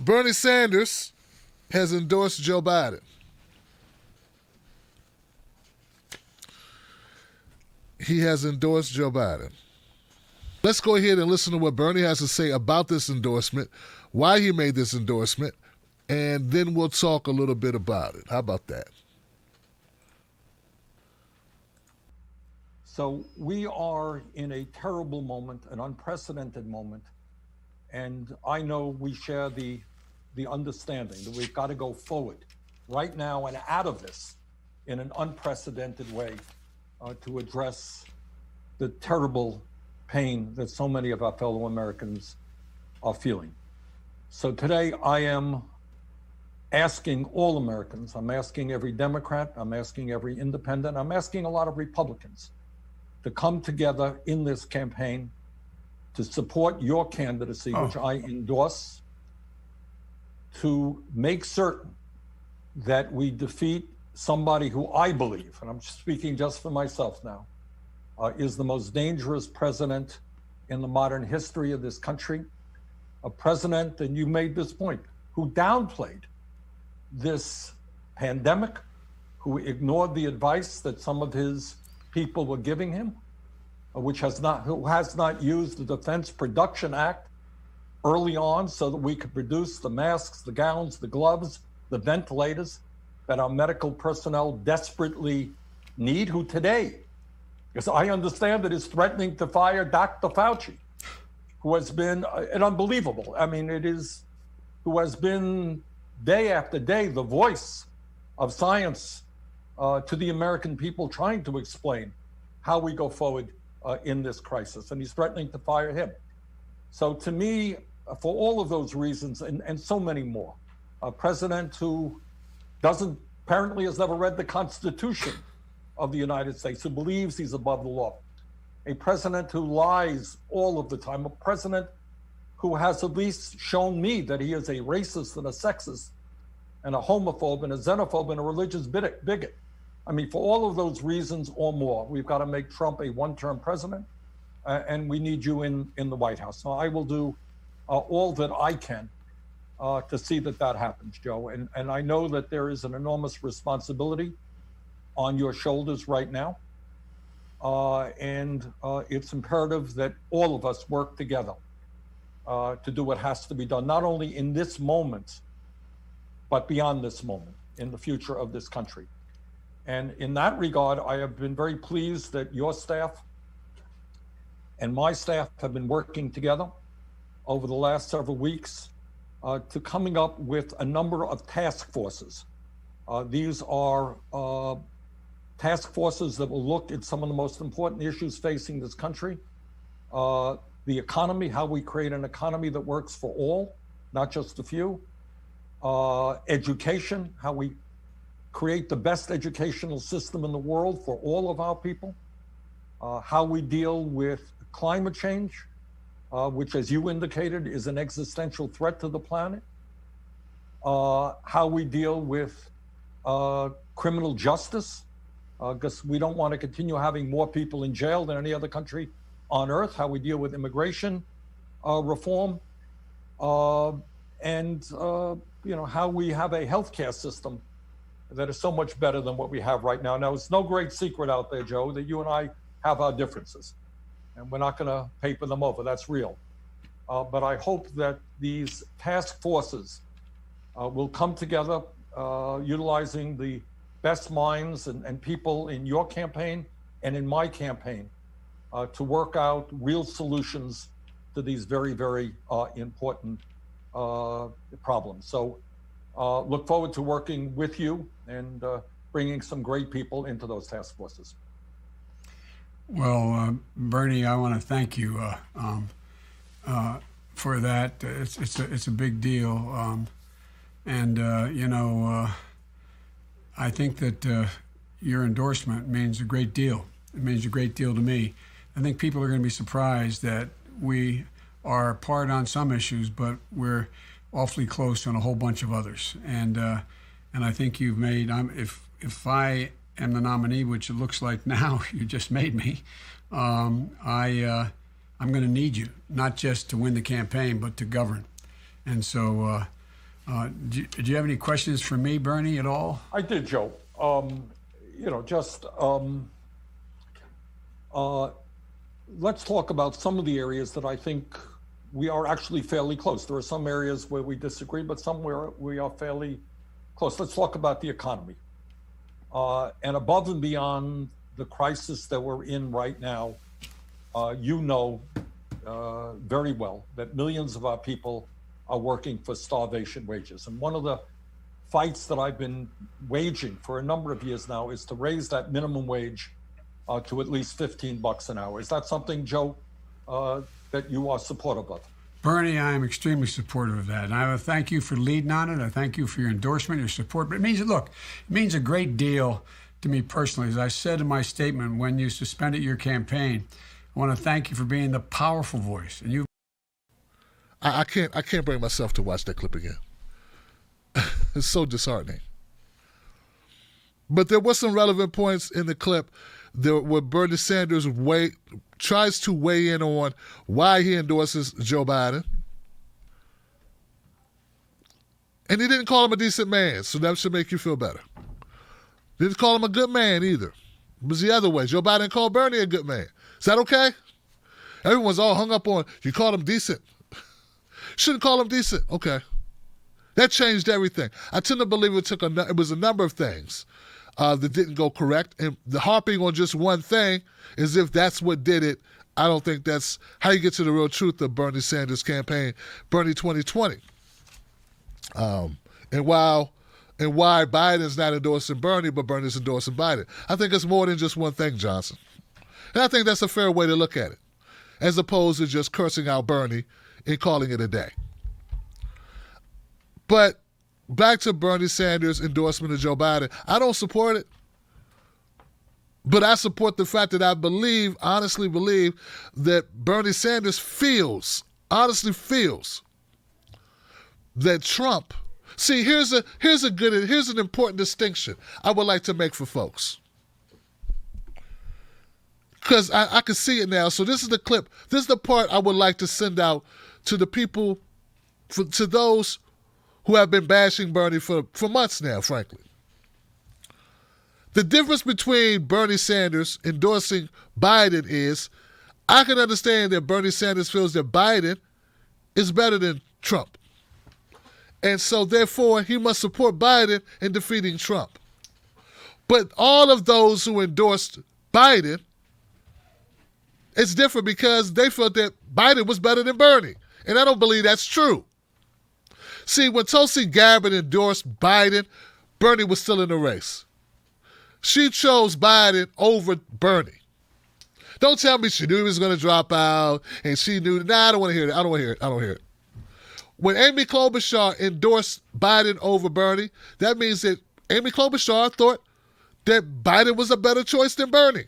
Bernie Sanders has endorsed Joe Biden. He has endorsed Joe Biden. Let's go ahead and listen to what Bernie has to say about this endorsement, why he made this endorsement, and then we'll talk a little bit about it. How about that? So we are in a terrible moment, an unprecedented moment. And I know we share the understanding that we've got to go forward right now and out of this in an unprecedented way to address the terrible pain that so many of our fellow Americans are feeling. So today I am asking all Americans, I'm asking every Democrat, I'm asking every independent, I'm asking a lot of Republicans to come together in this campaign to support your candidacy, which I endorse, to make certain that we defeat somebody who I believe, and I'm speaking just for myself now, is the most dangerous president in the modern history of this country. A president, and you made this point, who downplayed this pandemic, who ignored the advice that some of his people were giving him, who has not used the Defense Production Act early on so that we could produce the masks, the gowns, the gloves, the ventilators that our medical personnel desperately need, who today, because I understand that is threatening to fire Dr. Fauci, who has been an unbelievable, who has been day after day the voice of science to the American people, trying to explain how we go forward in this crisis, and he's threatening to fire him. So to me, for all of those reasons and so many more, a president who apparently has never read the Constitution of the United States, who believes he's above the law, a president who lies all of the time, a president who has at least shown me that he is a racist and a sexist and a homophobe and a xenophobe and a religious bigot. I mean, for all of those reasons or more, we've got to make Trump a one-term president, and we need you in the White House. So I will do all that I can to see that happens, Joe. And I know that there is an enormous responsibility on your shoulders right now. And it's imperative that all of us work together to do what has to be done, not only in this moment, but beyond this moment, in the future of this country. And in that regard, I have been very pleased that your staff and my staff have been working together over the last several weeks to coming up with a number of task forces. These are task forces that will look at some of the most important issues facing this country. The economy, how we create an economy that works for all, not just a few. Education, how we create the best educational system in the world for all of our people. How we deal with climate change, which, as you indicated, is an existential threat to the planet. How we deal with criminal justice, because we don't want to continue having more people in jail than any other country on earth. How we deal with immigration reform, and how we have a healthcare system that is so much better than what we have right now. Now, it's no great secret out there, Joe, that you and I have our differences, and we're not going to paper them over. That's real. But I hope that these task forces will come together, utilizing the best minds and people in your campaign and in my campaign to work out real solutions to these very, very important problems. So look forward to working with you and bringing some great people into those task forces. Well, Bernie, I want to thank you for that. It's a big deal, I think that your endorsement means a great deal. It means a great deal to me. I think people are going to be surprised that we are apart on some issues, but we're awfully close on a whole bunch of others. And I think you've made. If I am the nominee, which it looks like now you just made me, I'm going to need you, not just to win the campaign, but to govern. And so Do you have any questions for me, Bernie, at all? I did, Joe. Let's talk about some of the areas that I think we are actually fairly close. There are some areas where we disagree, but somewhere we are fairly close. Let's talk about the economy. And above and beyond the crisis that we're in right now, you know very well that millions of our people are working for starvation wages. And one of the fights that I've been waging for a number of years now is to raise that minimum wage to at least $15 an hour. Is that something, Joe, that you are supportive of? Bernie, I am extremely supportive of that. And I thank you for leading on it. I thank you for your endorsement, your support. But it means a great deal to me personally. As I said in my statement when you suspended your campaign, I want to thank you for being the powerful voice. And I can't bring myself to watch that clip again. It's so disheartening. But there were some relevant points in the clip where Bernie Sanders tries to weigh in on why he endorses Joe Biden. And he didn't call him a decent man, so that should make you feel better. Didn't call him a good man either. It was the other way. Joe Biden called Bernie a good man. Is that okay? Everyone's all hung up on, you called him decent. Shouldn't call him decent. Okay. That changed everything. I tend to believe it was a number of things that didn't go correct. And the harping on just one thing, as if that's what did it, I don't think that's how you get to the real truth of Bernie Sanders' campaign, Bernie 2020. And why Biden's not endorsing Bernie, but Bernie's endorsing Biden. I think it's more than just one thing, Johnson. And I think that's a fair way to look at it, as opposed to just cursing out Bernie and calling it a day. But back to Bernie Sanders' endorsement of Joe Biden, I don't support it. But I support the fact that I honestly believe that Bernie Sanders honestly feels that Trump. See, here's an important distinction I would like to make for folks. Because I can see it now. So this is the clip. This is the part I would like to send out to the people, to those who have been bashing Bernie for months now, frankly. The difference between Bernie Sanders endorsing Biden is, I can understand that Bernie Sanders feels that Biden is better than Trump. And so, therefore, he must support Biden in defeating Trump. But all of those who endorsed Biden, it's different because they felt that Biden was better than Bernie. And I don't believe that's true. See, when Tulsi Gabbard endorsed Biden, Bernie was still in the race. She chose Biden over Bernie. Don't tell me she knew he was going to drop out and she knew, I don't want to hear it. I don't want to hear it. When Amy Klobuchar endorsed Biden over Bernie, that means that Amy Klobuchar thought that Biden was a better choice than Bernie.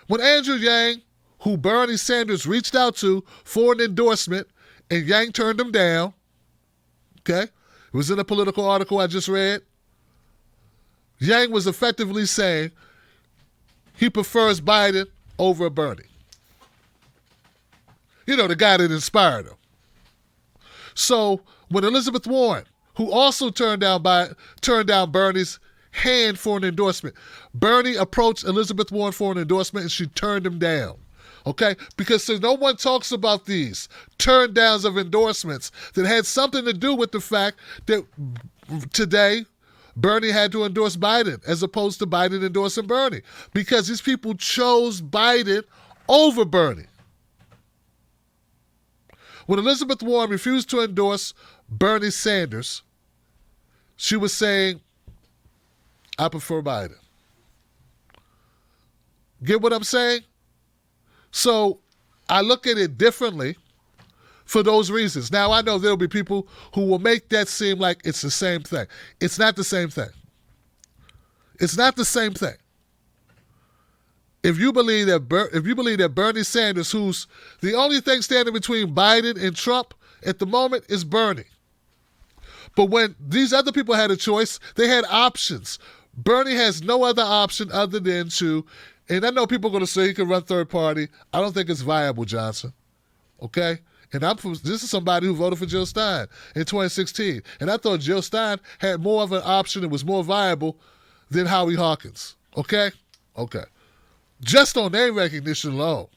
When Andrew Yang, who Bernie Sanders reached out to for an endorsement, and Yang turned him down, okay? It was in a political article I just read. Yang was effectively saying he prefers Biden over Bernie. You know, the guy that inspired him. So when Elizabeth Warren, who also turned down Bernie's hand for an endorsement, Bernie approached Elizabeth Warren for an endorsement and she turned him down. Okay? Because so no one talks about these turn downs of endorsements that had something to do with the fact that today Bernie had to endorse Biden as opposed to Biden endorsing Bernie, because these people chose Biden over Bernie. When Elizabeth Warren refused to endorse Bernie Sanders, she was saying, I prefer Biden. Get what I'm saying? So I look at it differently for those reasons. Now, I know there'll be people who will make that seem like it's the same thing. It's not the same thing. It's not the same thing. If you believe that Bernie Sanders, who's the only thing standing between Biden and Trump at the moment, is Bernie. But when these other people had a choice, they had options. Bernie has no other option other than to, and I know people are going to say he can run third party. I don't think it's viable, Johnson. Okay? And this is somebody who voted for Jill Stein in 2016. And I thought Jill Stein had more of an option and was more viable than Howie Hawkins. Okay? Okay. Just on name recognition alone.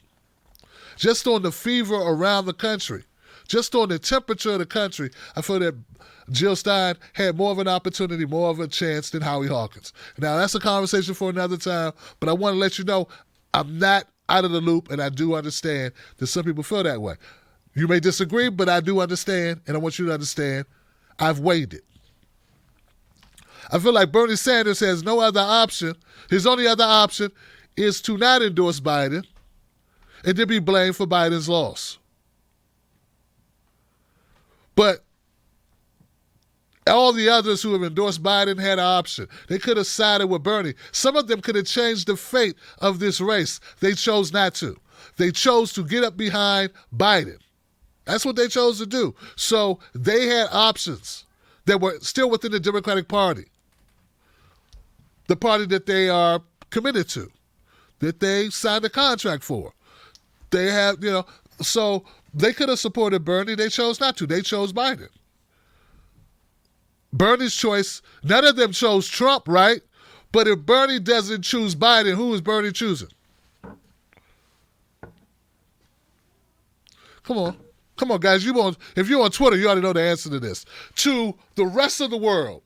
Just on the fever around the country. Just on the temperature of the country, I feel that Jill Stein had more of an opportunity, more of a chance than Howie Hawkins. Now, that's a conversation for another time, but I want to let you know I'm not out of the loop, and I do understand that some people feel that way. You may disagree, but I do understand, and I want you to understand I've weighed it. I feel like Bernie Sanders has no other option. His only other option is to not endorse Biden and to be blamed for Biden's loss. But all the others who have endorsed Biden had an option. They could have sided with Bernie. Some of them could have changed the fate of this race. They chose not to. They chose to get up behind Biden. That's what they chose to do. So they had options that were still within the Democratic Party, the party that they are committed to, that they signed a contract for. They have, so they could have supported Bernie. They chose not to. They chose Biden. Bernie's choice, none of them chose Trump, right? But if Bernie doesn't choose Biden, who is Bernie choosing? Come on, guys. If you're on Twitter, you already know the answer to this. To the rest of the world.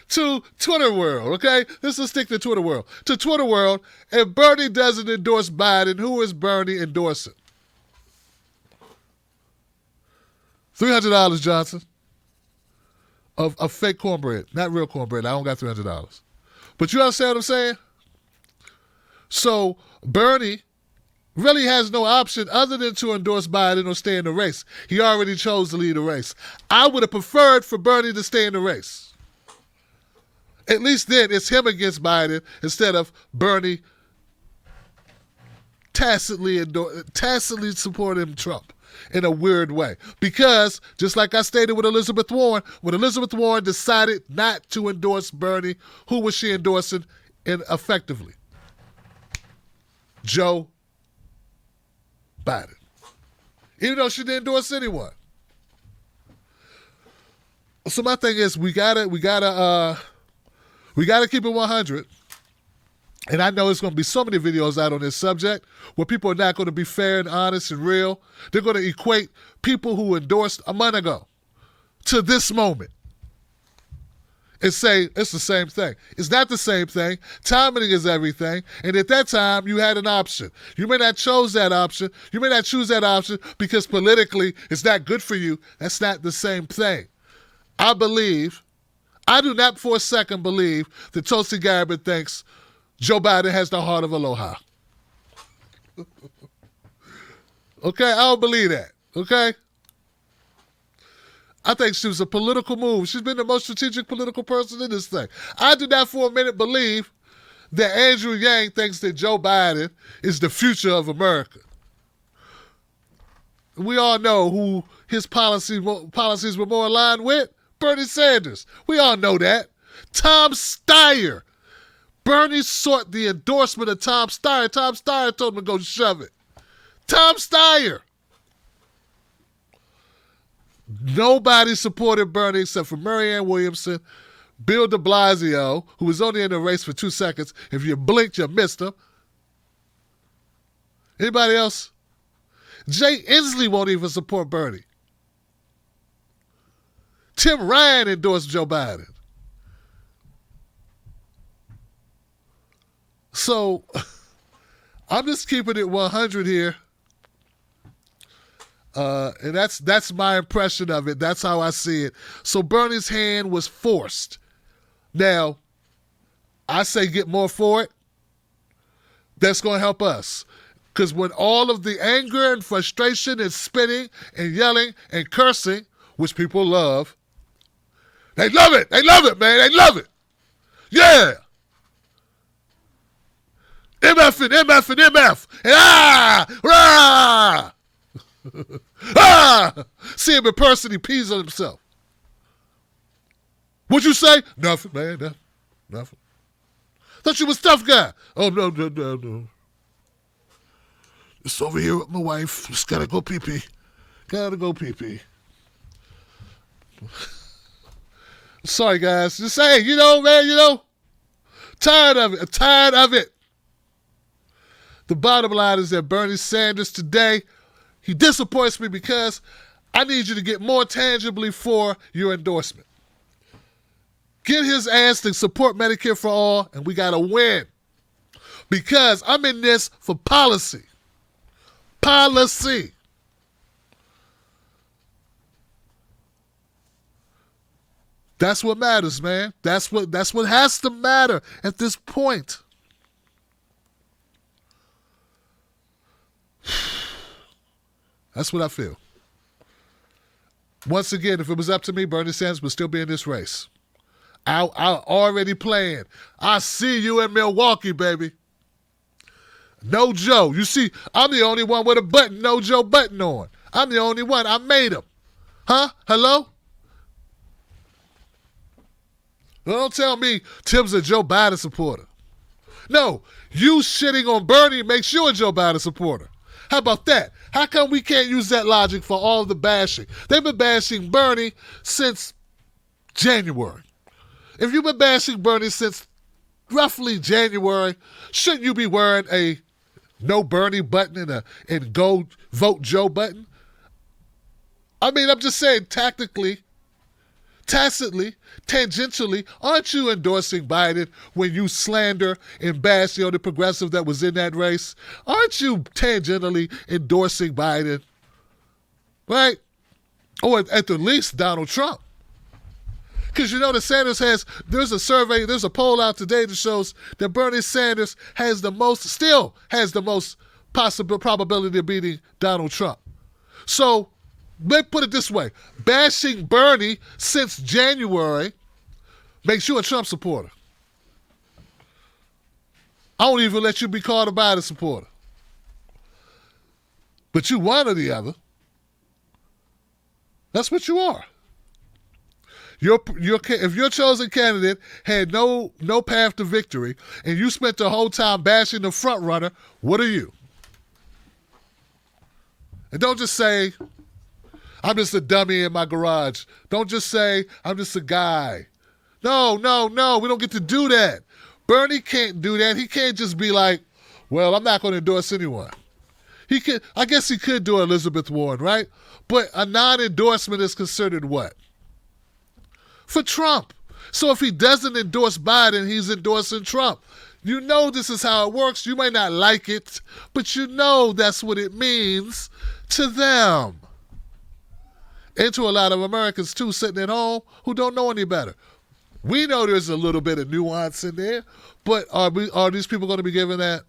To Twitter world, okay? Let's just stick to Twitter world. To Twitter world, if Bernie doesn't endorse Biden, who is Bernie endorsing? $300, Johnson, of fake cornbread. Not real cornbread. I don't got $300. But you understand what I'm saying? So Bernie really has no option other than to endorse Biden or stay in the race. He already chose to lead the race. I would have preferred for Bernie to stay in the race. At least then it's him against Biden instead of Bernie tacitly supporting Trump in a weird way. Because, just like I stated with Elizabeth Warren, when Elizabeth Warren decided not to endorse Bernie, who was she endorsing effectively? Joe Biden. Even though she didn't endorse anyone. So my thing is, we gotta keep it 100. And I know there's going to be so many videos out on this subject where people are not going to be fair and honest and real. They're going to equate people who endorsed a month ago to this moment and say it's the same thing. It's not the same thing. Timing is everything. And at that time, you had an option. You may not choose that option. You may not choose that option because politically it's not good for you. That's not the same thing. I do not for a second believe that Tulsi Gabbard thinks Joe Biden has the heart of Aloha. Okay, I don't believe that. Okay? I think she was a political move. She's been the most strategic political person in this thing. I do not for a minute believe that Andrew Yang thinks that Joe Biden is the future of America. We all know who his policies were more aligned with. Bernie Sanders. We all know that. Tom Steyer. Bernie sought the endorsement of Tom Steyer. Tom Steyer told him to go shove it. Tom Steyer. Nobody supported Bernie except for Marianne Williamson, Bill de Blasio, who was only in the race for 2 seconds. If you blinked, you missed him. Anybody else? Jay Inslee won't even support Bernie. Tim Ryan endorsed Joe Biden. So I'm just keeping it 100 here. And that's my impression of it. That's how I see it. So Bernie's hand was forced. Now, I say get more for it. That's going to help us. Because when all of the anger and frustration and spitting and yelling and cursing, which people love, they love it. They love it, man. They love it. Yeah. MF and MF and MF. And rah! See him in person, he pees on himself. What'd you say? Nothing, man. Nothing. Thought you was a tough guy. Oh, no. Just over here with my wife. Just gotta go pee-pee. Gotta go pee-pee. Sorry, guys. Just saying, man, tired of it. I'm tired of it. The bottom line is that Bernie Sanders today, he disappoints me because I need you to get more tangibly for your endorsement. Get his ass to support Medicare for all, and we got to win. Because I'm in this for policy. Policy. That's what matters, man. That's what has to matter at this point. That's what I feel. Once again, if it was up to me, Bernie Sanders would still be in this race. I already playing. I see you in Milwaukee, baby. No Joe. You see, I'm the only one with a button, no Joe button on. I'm the only one. I made him. Huh? Hello? Don't tell me Tim's a Joe Biden supporter. No, you shitting on Bernie makes you a Joe Biden supporter. How about that? How come we can't use that logic for all the bashing? They've been bashing Bernie since January. If you've been bashing Bernie since roughly January, shouldn't you be wearing a no Bernie button and go vote Joe button? I mean, I'm just saying tactically, tacitly, tangentially, aren't you endorsing Biden when you slander and bash the only progressive that was in that race? Aren't you tangentially endorsing Biden? Right? Or at the least Donald Trump. Because that Sanders there's a survey, there's a poll out today that shows that Bernie Sanders still has the most possible probability of beating Donald Trump. So, let's put it this way. Bashing Bernie since January makes you a Trump supporter. I won't even let you be called a Biden supporter. But you one or the other. That's what you are. If your chosen candidate had no path to victory and you spent the whole time bashing the front runner, what are you? And don't just say, I'm just a dummy in my garage. Don't just say, I'm just a guy. No. We don't get to do that. Bernie can't do that. He can't just be like, well, I'm not going to endorse anyone. I guess he could do Elizabeth Warren, right? But a non-endorsement is considered what? For Trump. So if he doesn't endorse Biden, he's endorsing Trump. You know this is how it works. You may not like it, but you know that's what it means to them. And to a lot of Americans, too, sitting at home who don't know any better. We know there's a little bit of nuance in there, but are these people going to be given that?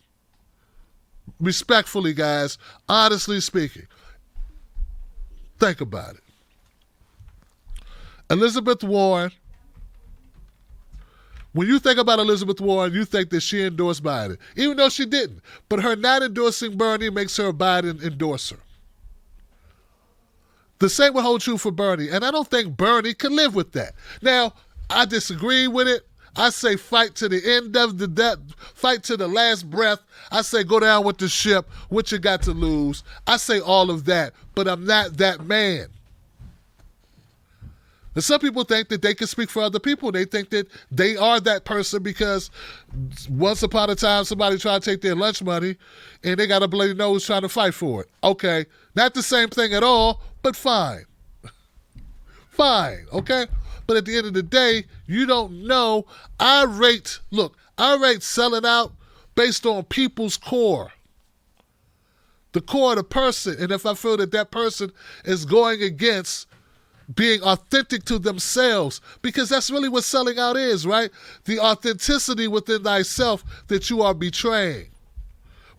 Respectfully, guys, honestly speaking, think about it. Elizabeth Warren, when you think about Elizabeth Warren, you think that she endorsed Biden, even though she didn't. But her not endorsing Bernie makes her a Biden endorser. The same would hold true for Bernie, and I don't think Bernie can live with that. Now, I disagree with it. I say fight to the end of the death, fight to the last breath. I say go down with the ship, what you got to lose. I say all of that, but I'm not that man. And some people think that they can speak for other people. They think that they are that person because once upon a time somebody tried to take their lunch money and they got a bloody nose trying to fight for it. Okay, not the same thing at all, but fine. Fine, okay? But at the end of the day, you don't know. I rate selling out based on people's core. The core of the person. And if I feel that that person is going against being authentic to themselves, because that's really what selling out is, right? The authenticity within thyself that you are betraying,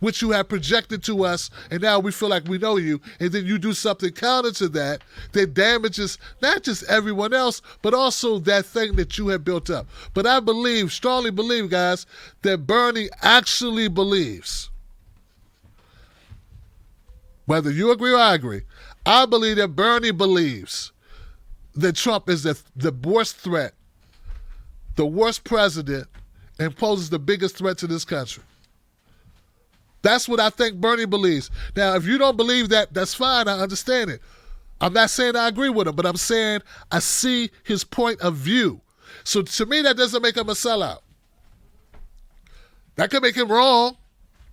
which you have projected to us, and now we feel like we know you, and then you do something counter to that that damages not just everyone else, but also that thing that you have built up. But I strongly believe, guys, that Bernie actually believes, whether you agree or I agree, I believe that Bernie believes that Trump is the worst threat, the worst president, and poses the biggest threat to this country. That's what I think Bernie believes. Now, if you don't believe that, that's fine. I understand it. I'm not saying I agree with him, but I'm saying I see his point of view. So to me, that doesn't make him a sellout. That could make him wrong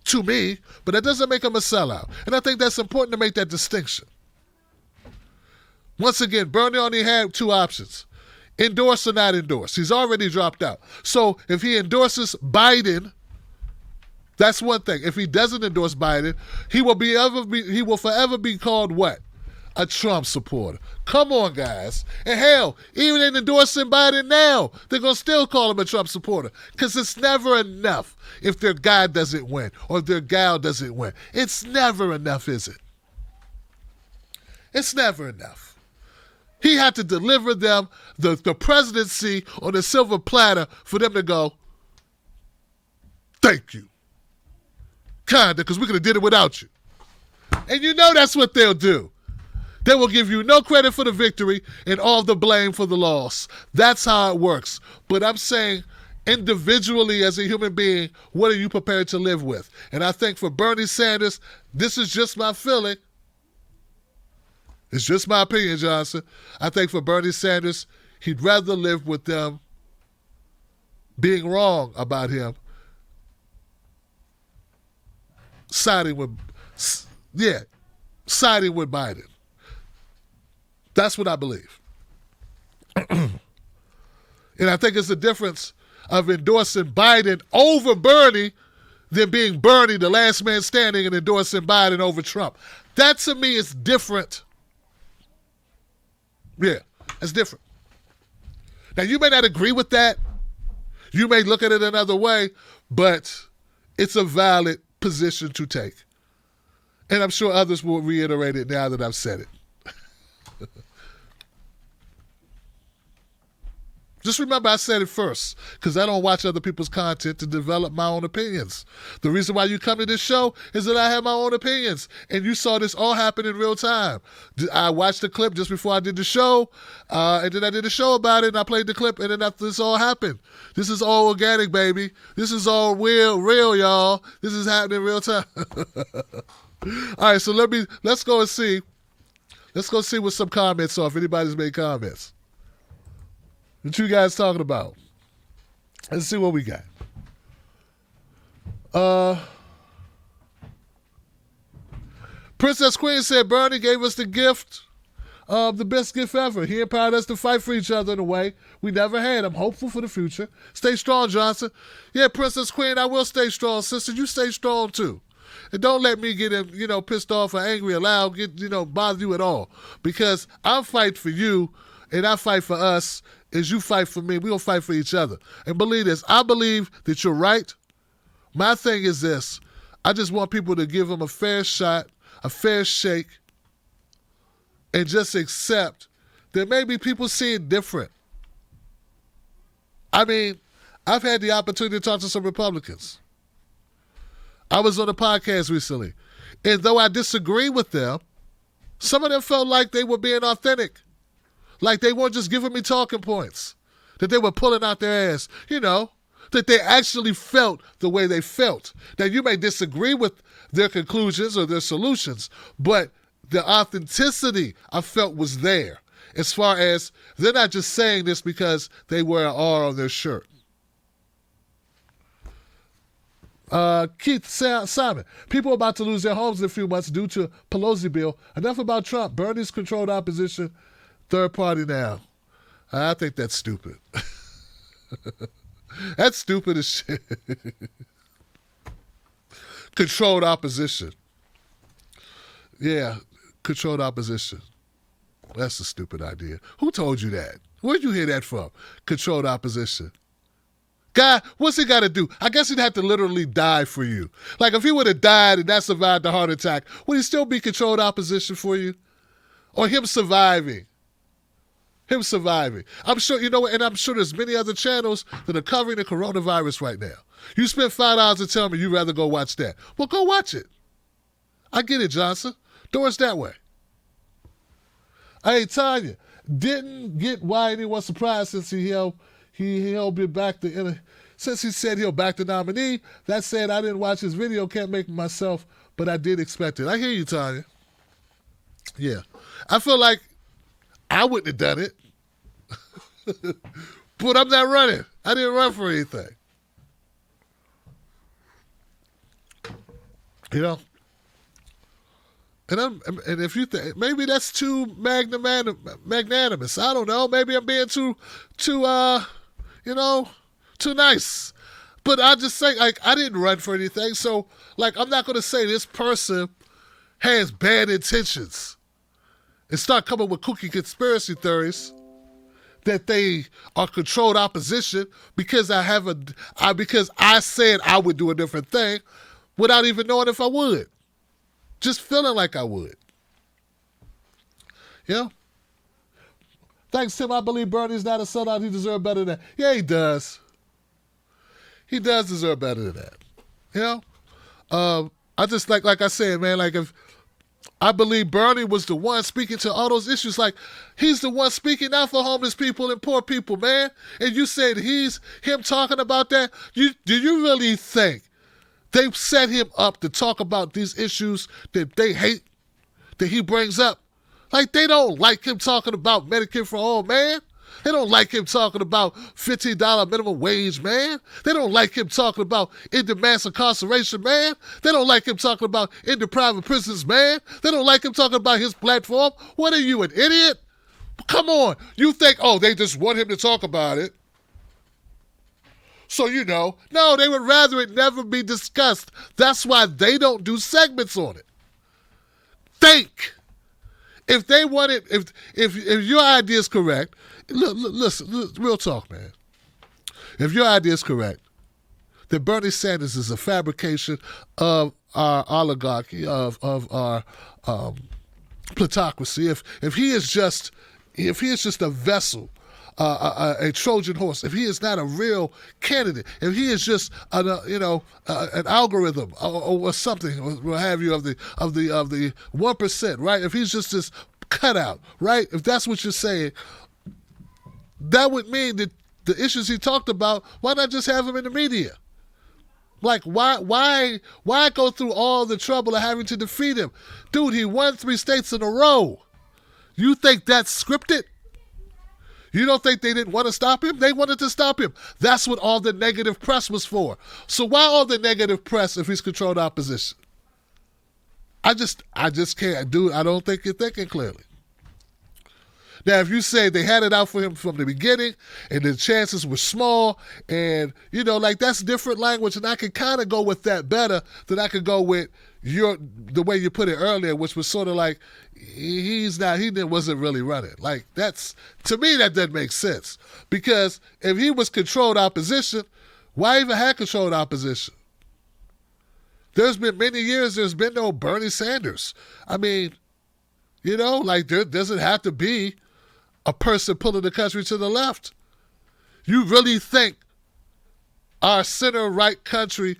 to me, but that doesn't make him a sellout. And I think that's important to make that distinction. Once again, Bernie only had two options: endorse or not endorse. He's already dropped out. So if he endorses Biden, that's one thing. If he doesn't endorse Biden, he will forever be called what? A Trump supporter. Come on, guys. And hell, even in endorsing Biden now, they're going to still call him a Trump supporter, because it's never enough if their guy doesn't win or if their gal doesn't win. It's never enough, is it? It's never enough. He had to deliver them the presidency on a silver platter for them to go, thank you. Kinda, because we could have did it without you. And you know that's what they'll do. They will give you no credit for the victory and all the blame for the loss. That's how it works. But I'm saying, individually as a human being, what are you prepared to live with? And I think for Bernie Sanders, this is just my feeling. It's just my opinion, Johnson. I think for Bernie Sanders, he'd rather live with them being wrong about him, siding with Biden. That's what I believe. And I think it's the difference of endorsing Biden over Bernie than being Bernie, the last man standing, and endorsing Biden over Trump. That to me is different. Yeah, it's different. Now, you may not agree with that. You may look at it another way, but it's a valid position to take. And I'm sure others will reiterate it now that I've said it. Just remember I said it first, because I don't watch other people's content to develop my own opinions. The reason why you come to this show is that I have my own opinions, and you saw this all happen in real time. I watched the clip just before I did the show, and then I did a show about it, and I played the clip, and then after this all happened. This is all organic, baby. This is all real, y'all. This is happening in real time. All right, so let's go and see. Let's go see what some comments are, if anybody's made comments. What you guys talking about? Let's see what we got. Princess Queen said Bernie gave us the gift of the best gift ever. He empowered us to fight for each other in a way we never had. I'm hopeful for the future. Stay strong, Johnson. Yeah, Princess Queen, I will stay strong, sister. You stay strong too. And don't let me get pissed off or angry or loud, bother you at all. Because I'll fight for you and I fight for us as you fight for me. We'll fight for each other. And believe this, I believe that you're right. My thing is this. I just want people to give them a fair shot, a fair shake, and just accept that maybe people see it different. I mean, I've had the opportunity to talk to some Republicans. I was on a podcast recently, and though I disagree with them, some of them felt like they were being authentic, like they weren't just giving me talking points, that they were pulling out their ass, that they actually felt the way they felt. Now, you may disagree with their conclusions or their solutions, but the authenticity I felt was there, as far as they're not just saying this because they wear an R on their shirt. Keith Simon, people are about to lose their homes in a few months due to Pelosi bill. Enough about Trump. Bernie's controlled opposition. Third party now. I think that's stupid. That's stupid as shit. Controlled opposition. Yeah, controlled opposition. That's a stupid idea. Who told you that? Where'd you hear that from? Controlled opposition. Guy, what's he got to do? I guess he'd have to literally die for you. Like, if he would have died and not survived the heart attack, would he still be controlled opposition for you? Or him surviving? Him surviving. I'm sure, and I'm sure there's many other channels that are covering the coronavirus right now. You spent $5 to tell me you'd rather go watch that. Well, go watch it. I get it, Johnson. Doors that way. Hey, Tanya, didn't get why anyone's surprised since he held it back since he said he'll back the nominee, that said I didn't watch his video, can't make it myself, but I did expect it. I hear you, Tanya. Yeah. I feel like I wouldn't have done it. But I'm not running. I didn't run for anything. You know? And if you think maybe that's too magnanimous. I don't know. Maybe I'm being too nice. But I just say, like, I didn't run for anything. So, like, I'm not going to say this person has bad intentions and start coming with kooky conspiracy theories that they are controlled opposition because because I said I would do a different thing without even knowing if I would. Just feeling like I would. Yeah. Thanks, Tim. I believe Bernie's not a sellout. He deserves better than that. Yeah, he does. He does deserve better than that. You know? I just like I said, man, like if I believe Bernie was the one speaking to all those issues, like he's the one speaking out for homeless people and poor people, man. And you said him talking about that. Do you really think they set him up to talk about these issues that they hate, that he brings up? Like, they don't like him talking about Medicare for all, man. They don't like him talking about $15 minimum wage, man. They don't like him talking about ending mass incarceration, man. They don't like him talking about ending private prisons, man. They don't like him talking about his platform. What are you, an idiot? Come on. You think, they just want him to talk about it. So, no, they would rather it never be discussed. That's why they don't do segments on it. Think. If they want it, if your idea is correct, listen, real talk, man. If your idea is correct, that Bernie Sanders is a fabrication of our oligarchy, of our plutocracy, if he is just a vessel, a Trojan horse, if he is not a real candidate, if he is just an algorithm or something, or what have you, of the 1%, right? If he's just this cutout, right? If that's what you're saying, that would mean that the issues he talked about, why not just have him in the media? Like, why go through all the trouble of having to defeat him? Dude, he won 3 states in a row. You think that's scripted? You don't think they didn't want to stop him? They wanted to stop him. That's what all the negative press was for. So why all the negative press if he's controlled opposition? I just can't do it. I don't think you're thinking clearly. Now, if you say they had it out for him from the beginning and the chances were small and, that's different language, and I can kind of go with that better than I could go with the way you put it earlier, which was sort of like he wasn't really running. Like, to me, that doesn't make sense. Because if he was controlled opposition, why even have controlled opposition? There's been many years there's been no Bernie Sanders. I mean, there doesn't have to be a person pulling the country to the left. You really think our center-right country,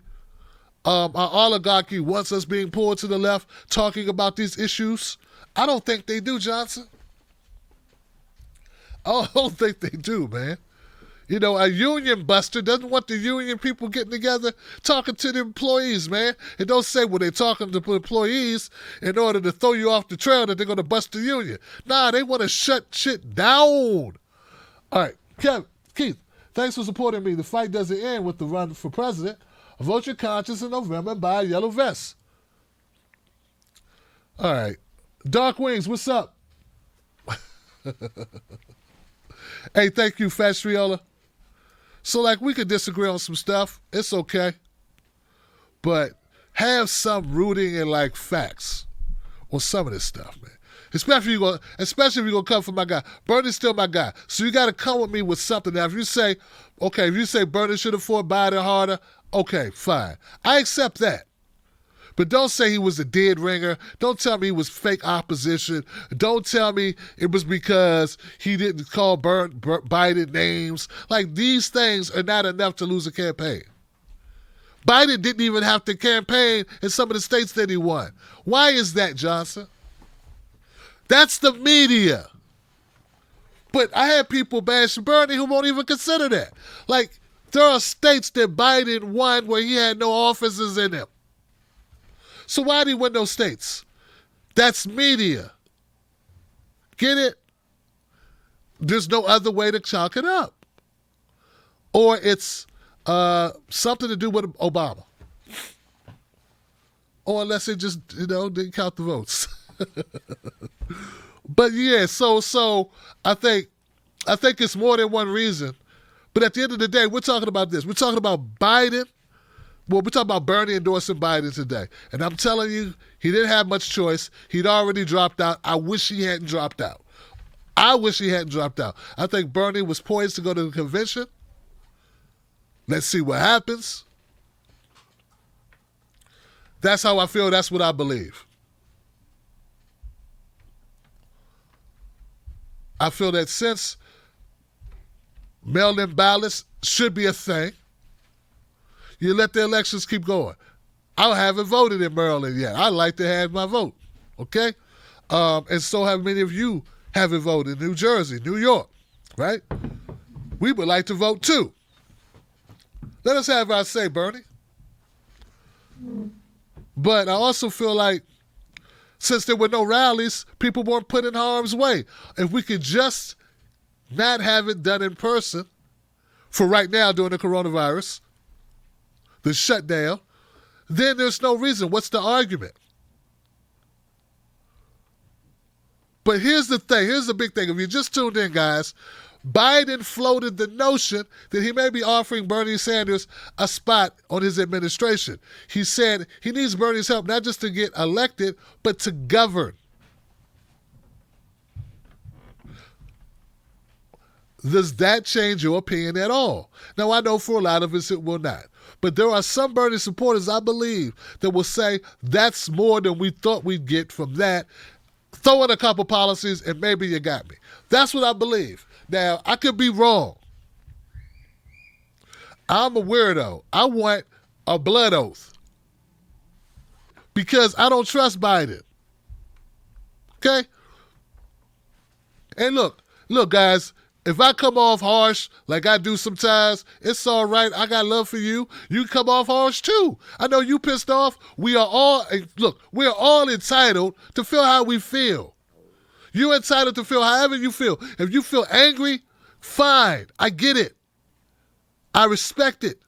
our oligarchy wants us being pulled to the left talking about these issues? I don't think they do, Johnson. I don't think they do, man. A union buster doesn't want the union people getting together talking to the employees, man. And don't say, they're talking to employees in order to throw you off the trail that they're going to bust the union. Nah, they want to shut shit down. All right, Keith, thanks for supporting me. The fight doesn't end with the run for president. Vote your conscience in November and buy a yellow vest. All right. Dark Wings, what's up? Hey, thank you, Fat Striola. So, we could disagree on some stuff. It's okay. But have some rooting in, facts on some of this stuff, man. Especially if you're going to come from my guy. Bernie's still my guy. So you got to come with me with something. Now, if you say Bernie should have fought Biden harder, okay, fine. I accept that. But don't say he was a dead ringer. Don't tell me he was fake opposition. Don't tell me it was because he didn't call Biden names. These things are not enough to lose a campaign. Biden didn't even have to campaign in some of the states that he won. Why is that, Johnson? That's the media. But I had people bash Bernie who won't even consider that. There are states that Biden won where he had no offices in them. So why did he win those states? That's media. Get it? There's no other way to chalk it up. Or it's something to do with Obama. Or unless it just, didn't count the votes. But yeah, so I think it's more than one reason. But at the end of the day, we're talking about this. We're talking about Biden. Well, we're talking about Bernie endorsing Biden today. And I'm telling you, he didn't have much choice. He'd already dropped out. I wish he hadn't dropped out. I think Bernie was poised to go to the convention. Let's see what happens. That's how I feel. That's what I believe. I feel that since mail-in ballots should be a thing, you let the elections keep going. I haven't voted in Maryland yet. I'd like to have my vote, okay? And so have many of you haven't voted in New Jersey, New York, right? We would like to vote too. Let us have our say, Bernie. But I also feel like since there were no rallies, people weren't put in harm's way. If we could just not have it done in person for right now during the coronavirus, the shutdown, then there's no reason. What's the argument? But here's the thing. Here's the big thing. If you just tuned in, guys, Biden floated the notion that he may be offering Bernie Sanders a spot on his administration. He said he needs Bernie's help not just to get elected, but to govern. Does that change your opinion at all? Now, I know for a lot of us it will not. But there are some Bernie supporters, I believe, that will say that's more than we thought we'd get from that. Throw in a couple policies and maybe you got me. That's what I believe. Now, I could be wrong. I'm a weirdo. I want a blood oath because I don't trust Biden. Okay? And look, guys, if I come off harsh like I do sometimes, it's all right. I got love for you. You come off harsh too. I know you pissed off. We are all entitled to feel how we feel. You're entitled to feel however you feel. If you feel angry, fine. I get it. I respect it.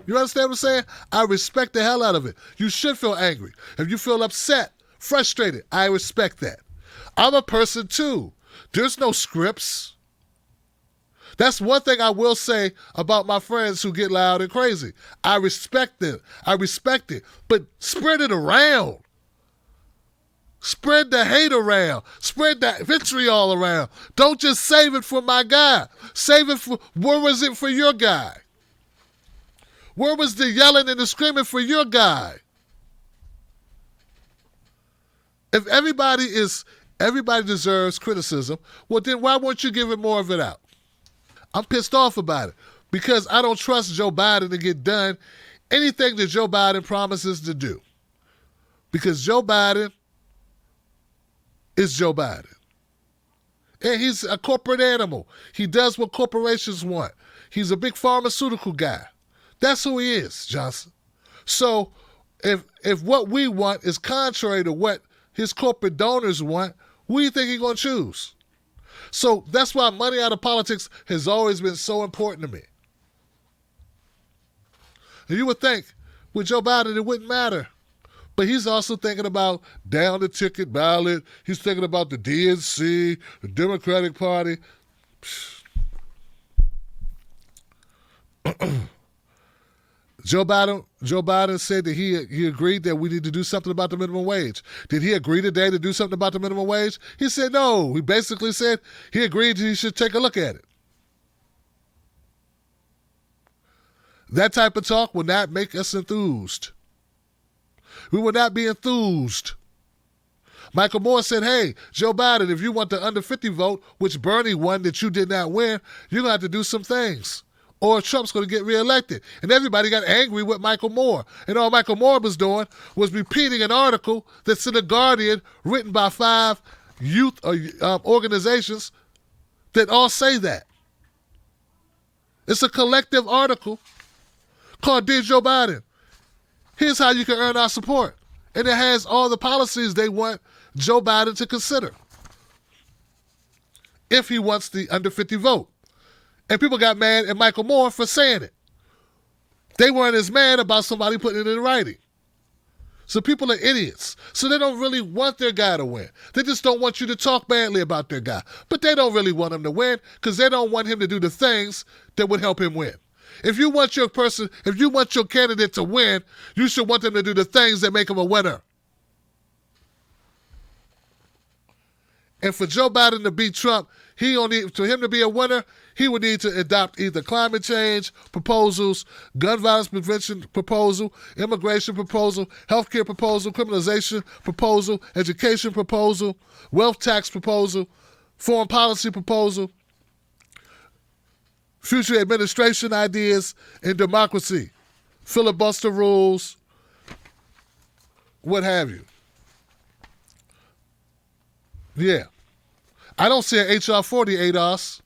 You understand what I'm saying? I respect the hell out of it. You should feel angry. If you feel upset, frustrated, I respect that. I'm a person too. There's no scripts. That's one thing I will say about my friends who get loud and crazy. I respect them. I respect it. But spread it around. Spread the hate around. Spread that vitriol around. Don't just save it for my guy. Save it for, where was it for your guy? Where was the yelling and the screaming for your guy? If everybody deserves criticism, well then why won't you give it more of it out? I'm pissed off about it because I don't trust Joe Biden to get done anything that Joe Biden promises to do. Because Joe Biden is Joe Biden. And he's a corporate animal. He does what corporations want. He's a big pharmaceutical guy. That's who he is, Johnson. So if what we want is contrary to what his corporate donors want, who do you think he's going to choose? So that's why money out of politics has always been so important to me. And you would think with Joe Biden it wouldn't matter. But he's also thinking about down the ticket ballot. He's thinking about the DNC, the Democratic Party. Joe Biden said that he agreed that we need to do something about the minimum wage. Did he agree today to do something about the minimum wage? He said no. He basically said he agreed he should take a look at it. That type of talk will not make us enthused. We will not be enthused. Michael Moore said, hey, Joe Biden, if you want the under 50 vote, which Bernie won that you did not win, you're going to have to do some things. Or Trump's going to get reelected. And everybody got angry with Michael Moore. And all Michael Moore was doing was repeating an article that's in The Guardian written by 5 youth organizations that all say that. It's a collective article called Dear Joe Biden. Here's how you can earn our support. And it has all the policies they want Joe Biden to consider if he wants the under 50 vote. And people got mad at Michael Moore for saying it. They weren't as mad about somebody putting it in writing. So people are idiots. So they don't really want their guy to win. They just don't want you to talk badly about their guy. But they don't really want him to win because they don't want him to do the things that would help him win. If you want your candidate to win, you should want them to do the things that make him a winner. And for Joe Biden to beat Trump, for him to be a winner, he would need to adopt either climate change proposals, gun violence prevention proposal, immigration proposal, healthcare proposal, criminalization proposal, education proposal, wealth tax proposal, foreign policy proposal, future administration ideas in democracy, filibuster rules, what have you. Yeah. I don't see an H.R. 40, ADOS.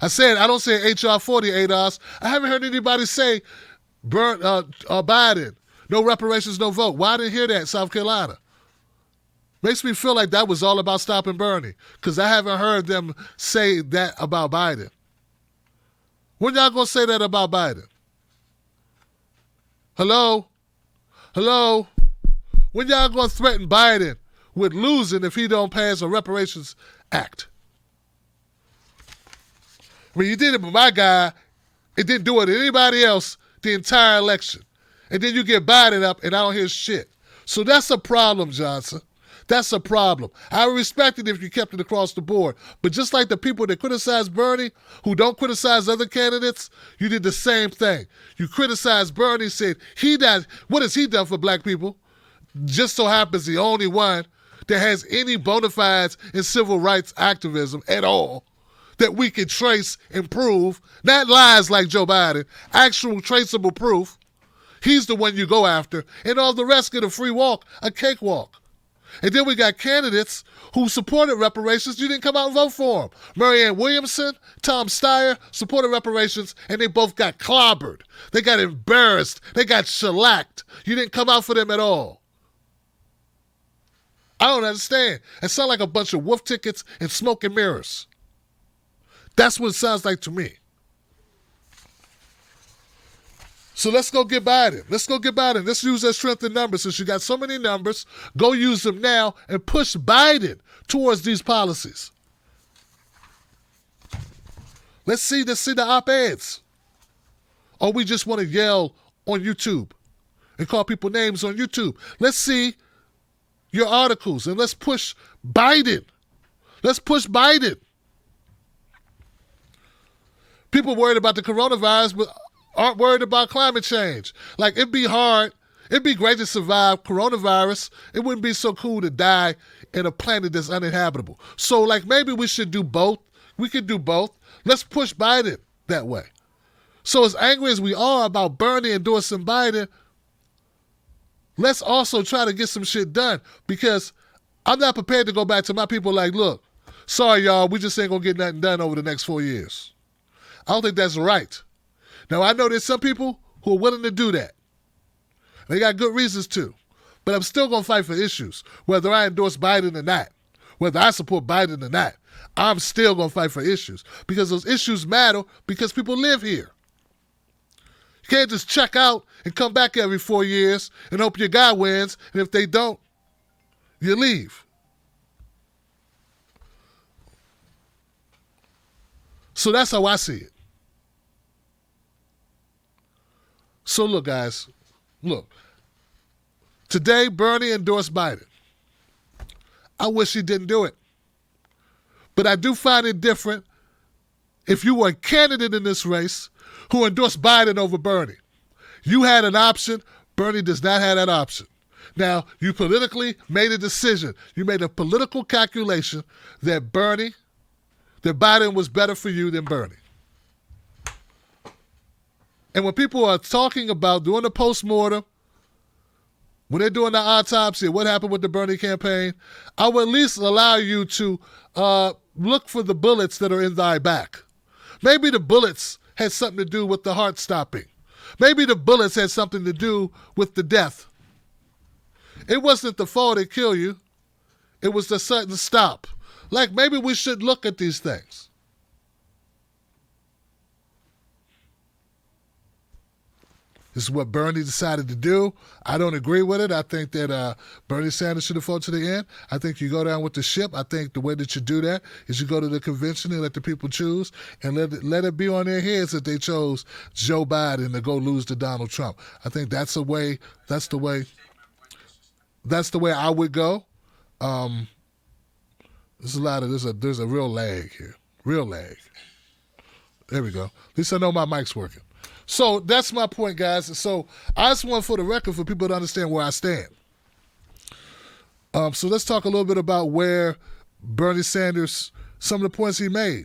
I said I don't see an H.R. 40, ADOS. I haven't heard anybody say Biden, no reparations, no vote. Why didn't I hear that in South Carolina? Makes me feel like that was all about stopping Bernie because I haven't heard them say that about Biden. When y'all gonna say that about Biden? Hello? When y'all gonna threaten Biden with losing if he don't pass a reparations act? I mean, you did it with my guy. It didn't do it to anybody else the entire election. And then you get Biden up and I don't hear shit. So that's a problem, Johnson. That's a problem. I would respect it if you kept it across the board. But just like the people that criticize Bernie, who don't criticize other candidates, you did the same thing. You criticized Bernie, said, what has he done for black people? Just so happens the only one that has any bona fides in civil rights activism at all that we can trace and prove, not lies like Joe Biden, actual traceable proof. He's the one you go after, and all the rest get a free walk, a cakewalk. And then we got candidates who supported reparations. You didn't come out and vote for them. Marianne Williamson, Tom Steyer supported reparations, and they both got clobbered. They got embarrassed. They got shellacked. You didn't come out for them at all. I don't understand. It sounds like a bunch of wolf tickets and smoke and mirrors. That's what it sounds like to me. So let's go get Biden. Let's use that strength in numbers. Since you got so many numbers, go use them now and push Biden towards these policies. Let's see the op-eds. Or we just want to yell on YouTube and call people names on YouTube. Let's see your articles and let's push Biden. People worried about the coronavirus, but aren't worried about climate change. Like, it'd be great to survive coronavirus. It wouldn't be so cool to die in a planet that's uninhabitable. So, like, maybe we should do both. We could do both. Let's push Biden that way. So as angry as we are about Bernie endorsing Biden, let's also try to get some shit done, because I'm not prepared to go back to my people like, look, sorry, y'all, we just ain't going to get nothing done over the next 4 years. I don't think that's right. Now, I know there's some people who are willing to do that. They got good reasons to. But I'm still going to fight for issues, whether I endorse Biden or not, whether I support Biden or not. I'm still going to fight for issues, because those issues matter because people live here. You can't just check out and come back every 4 years and hope your guy wins, and if they don't, you leave. So that's how I see it. So look, guys, today Bernie endorsed Biden. I wish he didn't do it. But I do find it different if you were a candidate in this race who endorsed Biden over Bernie. You had an option. Bernie does not have that option. Now, you politically made a decision. You made a political calculation that Biden was better for you than Bernie. And when people are talking about doing the postmortem, when they're doing the autopsy, what happened with the Bernie campaign, I would at least allow you to look for the bullets that are in thy back. Maybe the bullets had something to do with the heart stopping. Maybe the bullets had something to do with the death. It wasn't the fall that killed you. It was the sudden stop. Like, maybe we should look at these things. This is what Bernie decided to do. I don't agree with it. I think that Bernie Sanders should have fought to the end. I think you go down with the ship. I think the way that you do that is you go to the convention and let the people choose, and let it be on their heads that they chose Joe Biden to go lose to Donald Trump. I think that's the way I would go. There's a real lag here. Real lag. There we go. At least I know my mic's working. So that's my point, guys. So I just want, for the record, for people to understand where I stand. So let's talk a little bit about where Bernie Sanders, some of the points he made.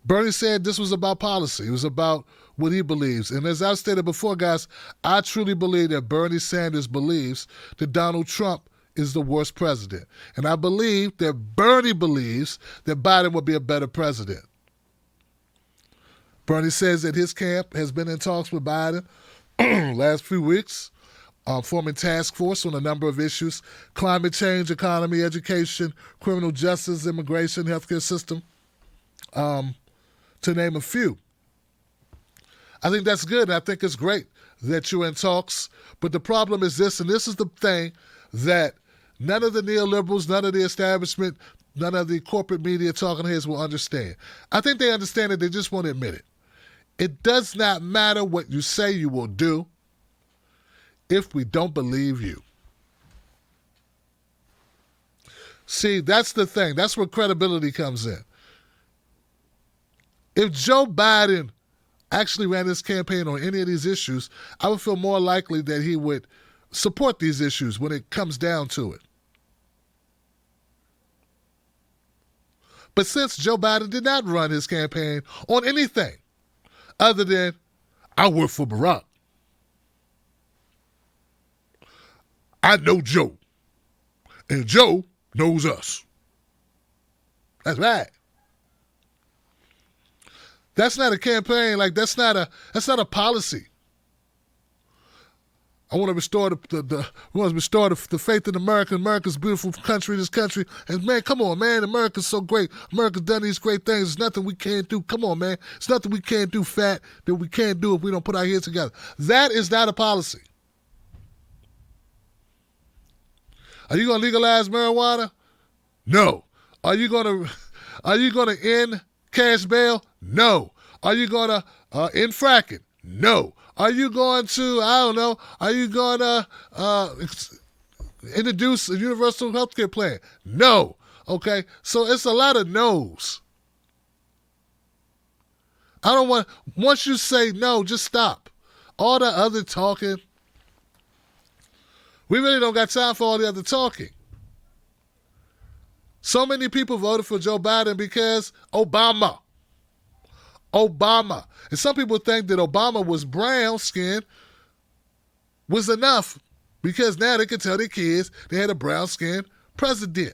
Bernie said this was about policy. It was about what he believes. And as I've stated before, guys, I truly believe that Bernie Sanders believes that Donald Trump is the worst president. And I believe that Bernie believes that Biden would be a better president. Bernie says that his camp has been in talks with Biden last few weeks, forming task force on a number of issues: climate change, economy, education, criminal justice, immigration, healthcare system, to name a few. I think that's good, and I think it's great that you're in talks. But the problem is this, and this is the thing that none of the neoliberals, none of the establishment, none of the corporate media talking heads will understand. I think they understand it, they just won't admit it. It does not matter what you say you will do if we don't believe you. See, that's the thing. That's where credibility comes in. If Joe Biden actually ran his campaign on any of these issues, I would feel more likely that he would support these issues when it comes down to it. But since Joe Biden did not run his campaign on anything other than, I work for Barack, I know Joe, and Joe knows us. That's right. That's not a campaign. Like, that's not a policy. I want to restore the faith in America. America's a beautiful country, this country. And man, come on, man, America's so great. America's done these great things. There's nothing we can't do. Come on, man. There's nothing we can't do, fat, that we can't do if we don't put our heads together. That is not a policy. Are you going to legalize marijuana? No. Are you going to end cash bail? No. Are you going to end fracking? No. Are you going to, are you going to introduce a universal health care plan? No. Okay? So it's a lot of no's. Once you say no, just stop. All the other talking, we really don't got time for all the other talking. So many people voted for Joe Biden because Obama. And some people think that Obama was brown skinned was enough because now they can tell their kids they had a brown skinned president.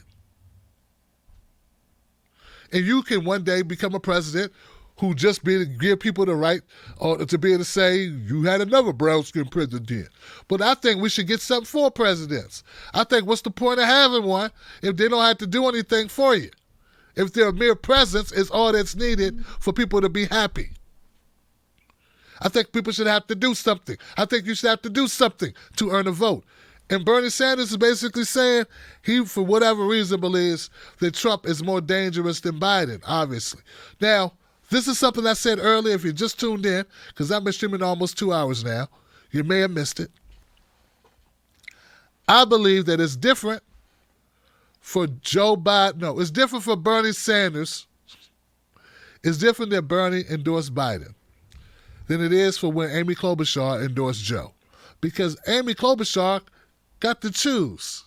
And you can one day become a president who just give people the right to be able to say you had another brown skinned president. But I think we should get something for presidents. I think what's the point of having one if they don't have to do anything for you? If their mere presence is all that's needed for people to be happy. I think people should have to do something. I think you should have to do something to earn a vote. And Bernie Sanders is basically saying he, for whatever reason, believes that Trump is more dangerous than Biden, obviously. Now, this is something I said earlier. If you just tuned in, because I've been streaming almost 2 hours now, you may have missed it. I believe that it's different for Joe Biden. No, it's different for Bernie Sanders. It's different that Bernie endorsed Biden than it is for when Amy Klobuchar endorsed Joe. Because Amy Klobuchar got to choose.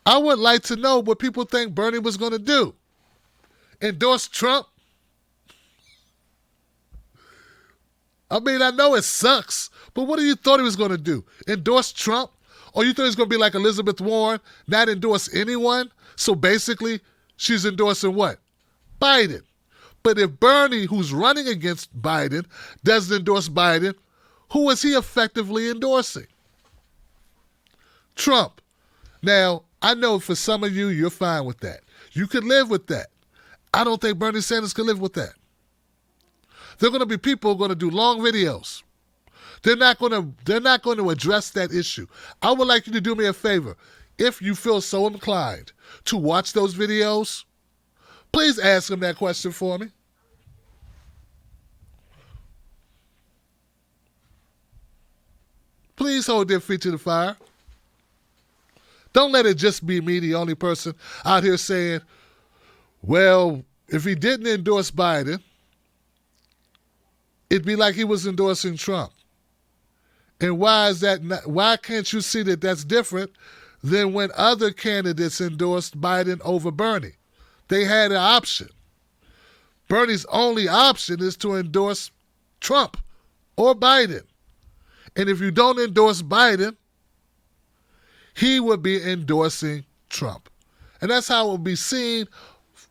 I would like to know what people think Bernie was going to do. Endorse Trump? I mean, I know it sucks, but what do you thought he was going to do? Endorse Trump? Or you thought he was going to be like Elizabeth Warren, not endorse anyone? So basically, she's endorsing what? Biden. But if Bernie, who's running against Biden, doesn't endorse Biden, who is he effectively endorsing? Trump. Now, I know for some of you, you're fine with that. You could live with that. I don't think Bernie Sanders could live with that. There are going to be people who are going to do long videos. They're not going to address that issue. I would like you to do me a favor. If you feel so inclined to watch those videos, please ask them that question for me. Please hold their feet to the fire. Don't let it just be me, the only person out here saying, well, if he didn't endorse Biden, it'd be like he was endorsing Trump. And why is that not, why can't you see that that's different than when other candidates endorsed Biden over Bernie? They had an option. Bernie's only option is to endorse Trump or Biden. And if you don't endorse Biden, he would be endorsing Trump. And that's how it will be seen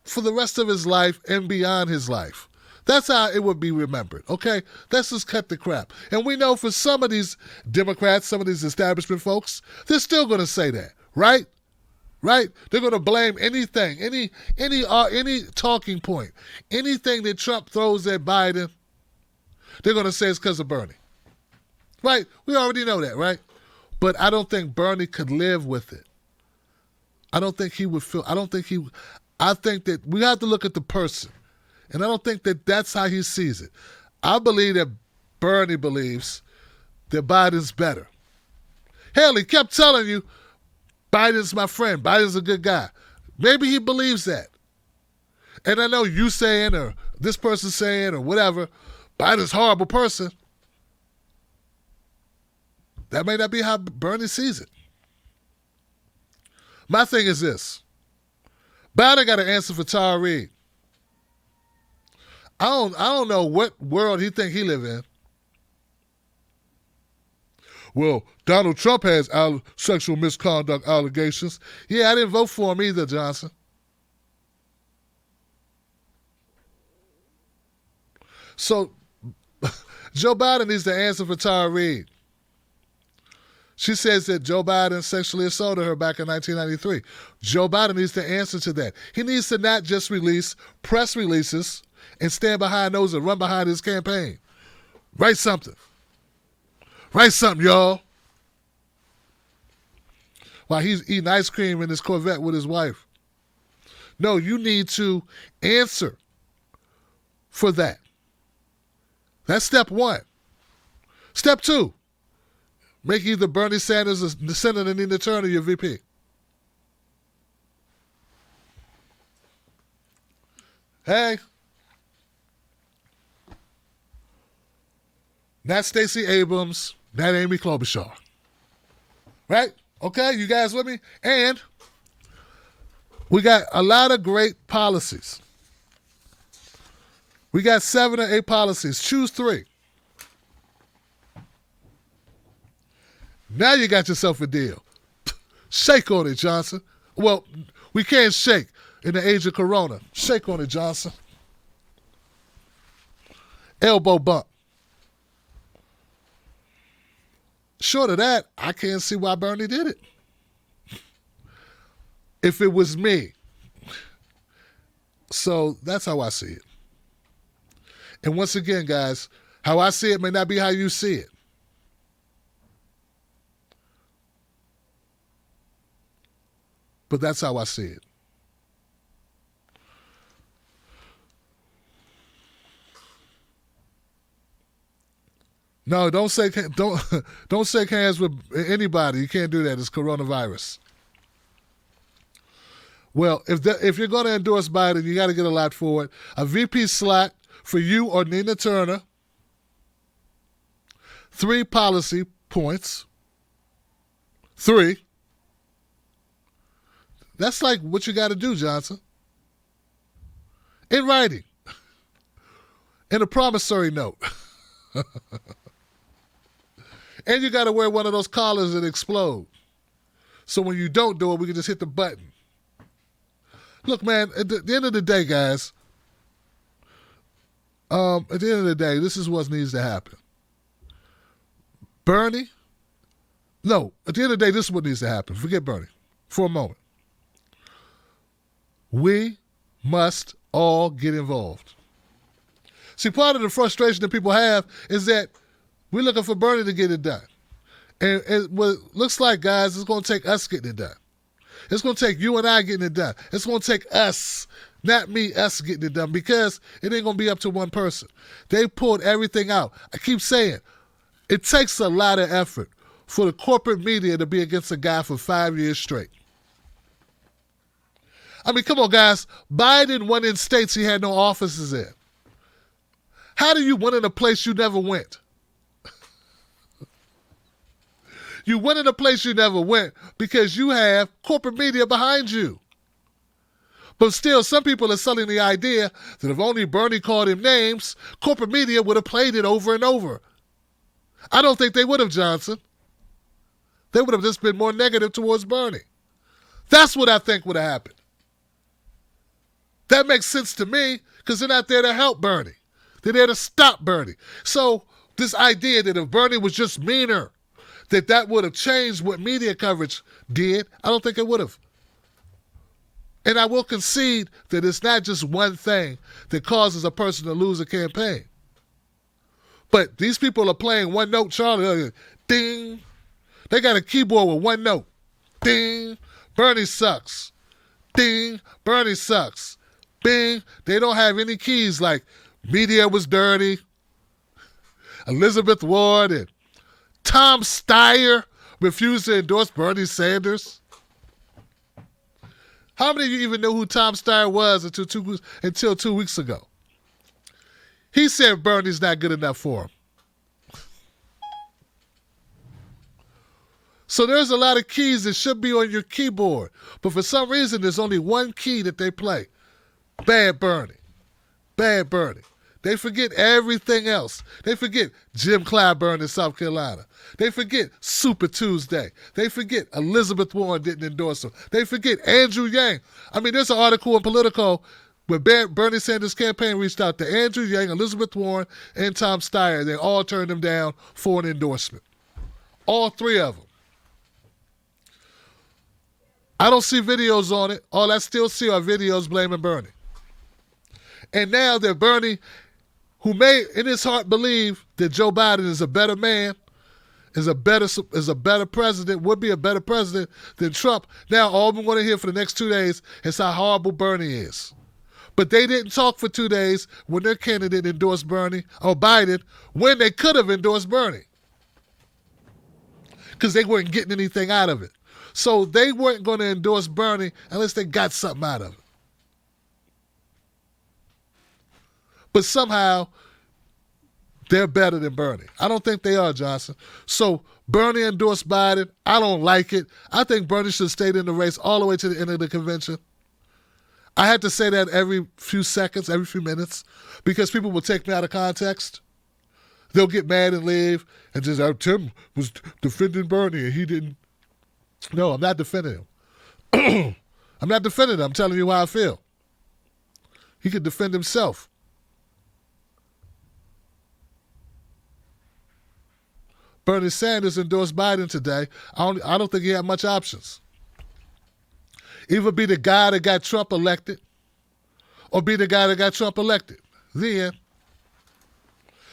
for the rest of his life and beyond his life. That's how it would be remembered, okay? Let's just cut the crap. And we know for some of these Democrats, some of these establishment folks, they're still going to say that, right? Right? They're going to blame anything, any talking point, anything that Trump throws at Biden, they're going to say it's because of Bernie. Right? We already know that, right? But I don't think Bernie could live with it. I think that we have to look at the person. And I don't think that that's how he sees it. I believe that Bernie believes that Biden's better. Hell, he kept telling you, Biden's my friend. Biden's a good guy. Maybe he believes that. And I know you saying or this person saying or whatever, Biden's a horrible person. That may not be how Bernie sees it. My thing is this. Biden got to answer for Tara Reade. I don't know what world he think he live in. Well, Donald Trump has sexual misconduct allegations. Yeah, I didn't vote for him either, Johnson. So, Joe Biden needs to answer for Tara Reade. She says that Joe Biden sexually assaulted her back in 1993. Joe Biden needs to answer to that. He needs to not just release press releases and stand behind those and run behind his campaign. Write something. Write something, y'all. While he's eating ice cream in his Corvette with his wife. No, you need to answer for that. That's step one. Step two, make either Bernie Sanders or Senator Nina Turner your VP. Hey. Not Stacey Abrams, not Amy Klobuchar. Right? Okay, you guys with me? And we got a lot of great policies. We got 7 or 8 policies. Choose 3. Now you got yourself a deal. Shake on it, Johnson. Well, we can't shake in the age of Corona. Shake on it, Johnson. Elbow bump. Short of that, I can't see why Bernie did it. If it was me. So that's how I see it. And once again, guys, how I see it may not be how you see it. But that's how I see it. No, don't shake hands with anybody. You can't do that. It's coronavirus. Well, if you're going to endorse Biden, you got to get a lot for it. A VP slot for you or Nina Turner. 3 policy points. 3. That's like what you got to do, Johnson. In writing. In a promissory note. And you got to wear one of those collars that explode. So when you don't do it, we can just hit the button. Look, man, at the end of the day, guys, At the end of the day, this is what needs to happen. Bernie, no, at the end of the day, this is what needs to happen. Forget Bernie for a moment. We must all get involved. See, part of the frustration that people have is that we're looking for Bernie to get it done. And what it looks like, guys, it's going to take us getting it done. It's going to take you and I getting it done. It's going to take us, not me, us getting it done, because it ain't going to be up to one person. They pulled everything out. I keep saying, it takes a lot of effort for the corporate media to be against a guy for 5 years straight. I mean, come on, guys. Biden won in states he had no offices in. How do you win in a place you never went? You win in a place you never went because you have corporate media behind you. But still, some people are selling the idea that if only Bernie called him names, corporate media would have played it over and over. I don't think they would have, Johnson. They would have just been more negative towards Bernie. That's what I think would have happened. That makes sense to me because they're not there to help Bernie. They're there to stop Bernie. So this idea that if Bernie was just meaner, that would have changed what media coverage did, I don't think it would have. And I will concede that it's not just one thing that causes a person to lose a campaign. But these people are playing one note, Charlie. Ding. They got a keyboard with one note. Ding. Bernie sucks. Ding. Bernie sucks. Bing. They don't have any keys like media was dirty, Elizabeth Warren, and Tom Steyer refused to endorse Bernie Sanders. How many of you even know who Tom Steyer was until 2 weeks ago? He said Bernie's not good enough for him. So there's a lot of keys that should be on your keyboard. But for some reason, there's only one key that they play. Bad Bernie. Bad Bernie. They forget everything else. They forget Jim Clyburn in South Carolina. They forget Super Tuesday. They forget Elizabeth Warren didn't endorse him. They forget Andrew Yang. I mean, there's an article in Politico where Bernie Sanders' campaign reached out to Andrew Yang, Elizabeth Warren, and Tom Steyer. They all turned him down for an endorsement. All three of them. I don't see videos on it. All I still see are videos blaming Bernie. And now that Bernie, who may in his heart believe that Joe Biden is a better man, is a better president, would be a better president than Trump, now all we want to hear for the next 2 days is how horrible Bernie is. But they didn't talk for 2 days when their candidate endorsed Bernie or Biden when they could have endorsed Bernie because they weren't getting anything out of it. So they weren't going to endorse Bernie unless they got something out of it. But somehow, they're better than Bernie. I don't think they are, Johnson. So Bernie endorsed Biden. I don't like it. I think Bernie should have stayed in the race all the way to the end of the convention. I had to say that every few seconds, every few minutes, because people will take me out of context. They'll get mad and leave and just, Tim was defending Bernie and he didn't. No, I'm not defending him. I'm not defending him. I'm telling you how I feel. He could defend himself. Bernie Sanders endorsed Biden today. I don't think he had much options. Either be the guy that got Trump elected or be the guy that got Trump elected. The end.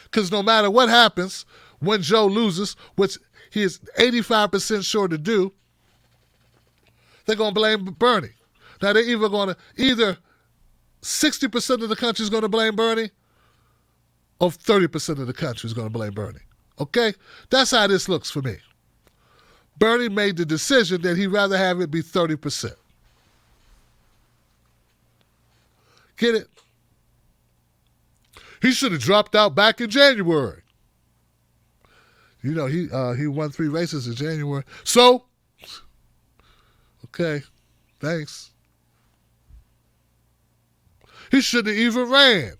Because no matter what happens, when Joe loses, which he is 85% sure to do, they're going to blame Bernie. Now, they're either 60% of the country is going to blame Bernie or 30% of the country is going to blame Bernie. Okay? That's how this looks for me. Bernie made the decision that he'd rather have it be 30%. Get it? He should have dropped out back in January. You know, he won 3 races in January. So, okay, thanks. He shouldn't have even ran.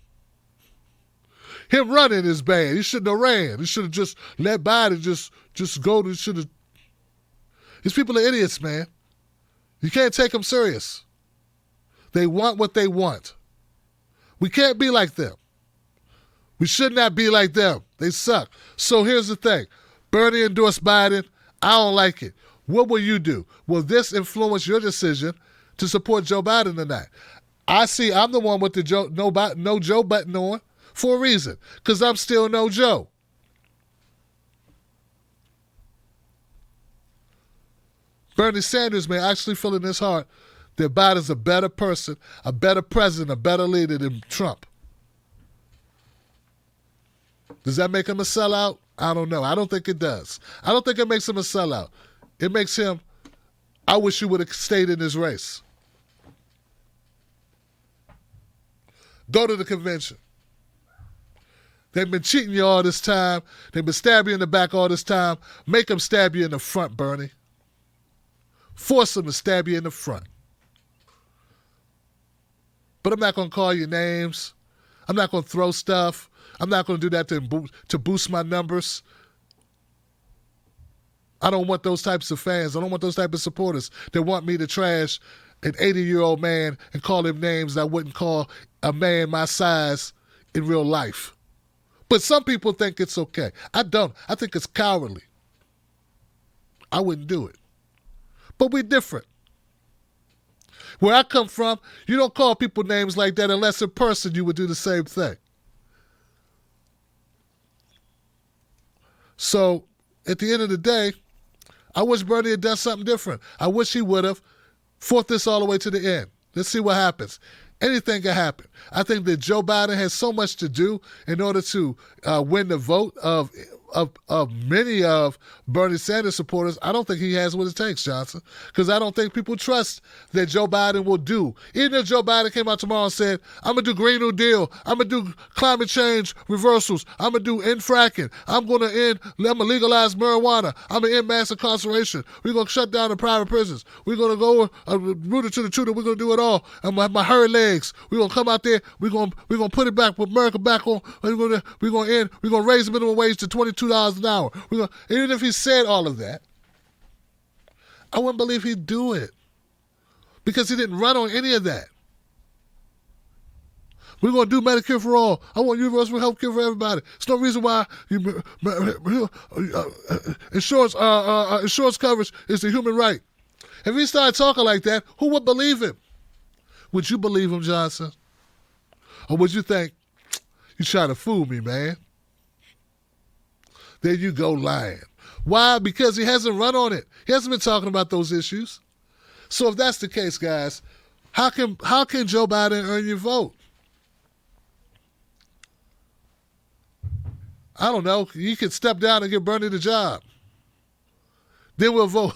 Him running is bad. He shouldn't have ran. He should have just let Biden just go. These people are idiots, man. You can't take them serious. They want what they want. We can't be like them. We should not be like them. They suck. So here's the thing. Bernie endorsed Biden. I don't like it. What will you do? Will this influence your decision to support Joe Biden tonight? I'm the one with the no Joe button on for a reason, because I'm still no Joe. Bernie Sanders may actually feel in his heart that Biden's a better person, a better president, a better leader than Trump. Does that make him a sellout? I don't know. I don't think it does. I don't think it makes him a sellout. It makes him, I wish you would have stayed in this race. Go to the convention. They've been cheating you all this time. They've been stabbing you in the back all this time. Make them stab you in the front, Bernie. Force them to stab you in the front. But I'm not going to call you names. I'm not going to throw stuff. I'm not going to do that to boost my numbers. I don't want those types of fans. I don't want those types of supporters that want me to trash an 80-year-old man and call him names that I wouldn't call a man my size in real life. But some people think it's okay. I don't. I think it's cowardly. I wouldn't do it. But we're different. Where I come from, you don't call people names like that unless in person you would do the same thing. So, at the end of the day, I wish Bernie had done something different. I wish he would have fought this all the way to the end. Let's see what happens. Anything can happen. I think that Joe Biden has so much to do in order to win the vote of many of Bernie Sanders supporters. I don't think he has what it takes, Johnson, because I don't think people trust that Joe Biden will do. Even if Joe Biden came out tomorrow and said, I'm going to do Green New Deal, I'm going to do climate change reversals, I'm going to do end fracking, I'm going to legalize marijuana, I'm going to end mass incarceration, we're going to shut down the private prisons, we're going to go rooted to the truth, we're going to do it all. I'm going to have my hairy legs, we're going to come out there, we're going to put it back, put America back on, we're going to raise the minimum wage to $22 an hour. Even if he said all of that, I wouldn't believe he'd do it because he didn't run on any of that. We're going to do Medicare for all. I want universal health care for everybody. There's no reason why insurance coverage is a human right. If he started talking like that, who would believe him? Would you believe him, Johnson? Or would you think, you trying to fool me, man? There you go lying. Why? Because he hasn't run on it. He hasn't been talking about those issues. So if that's the case, guys, how can Joe Biden earn your vote? I don't know. You can step down and give Bernie the job. Then we'll vote.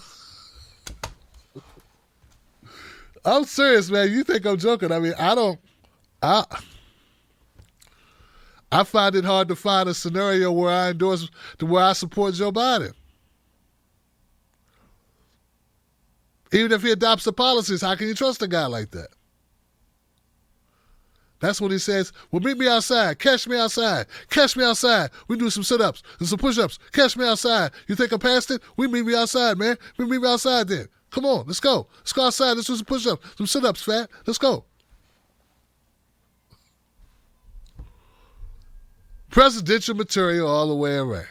I'm serious, man. You think I'm joking. I mean, I find it hard to find a scenario where I support Joe Biden. Even if he adopts the policies, how can you trust a guy like that? That's when he says, well, meet me outside. Catch me outside. Catch me outside. We do some sit-ups and some push-ups. Catch me outside. You think I'm past it? We meet me outside, man. We meet me outside then. Come on, let's go. Let's go outside. Let's do some push-ups, some sit-ups, fat. Let's go. Presidential material all the way around.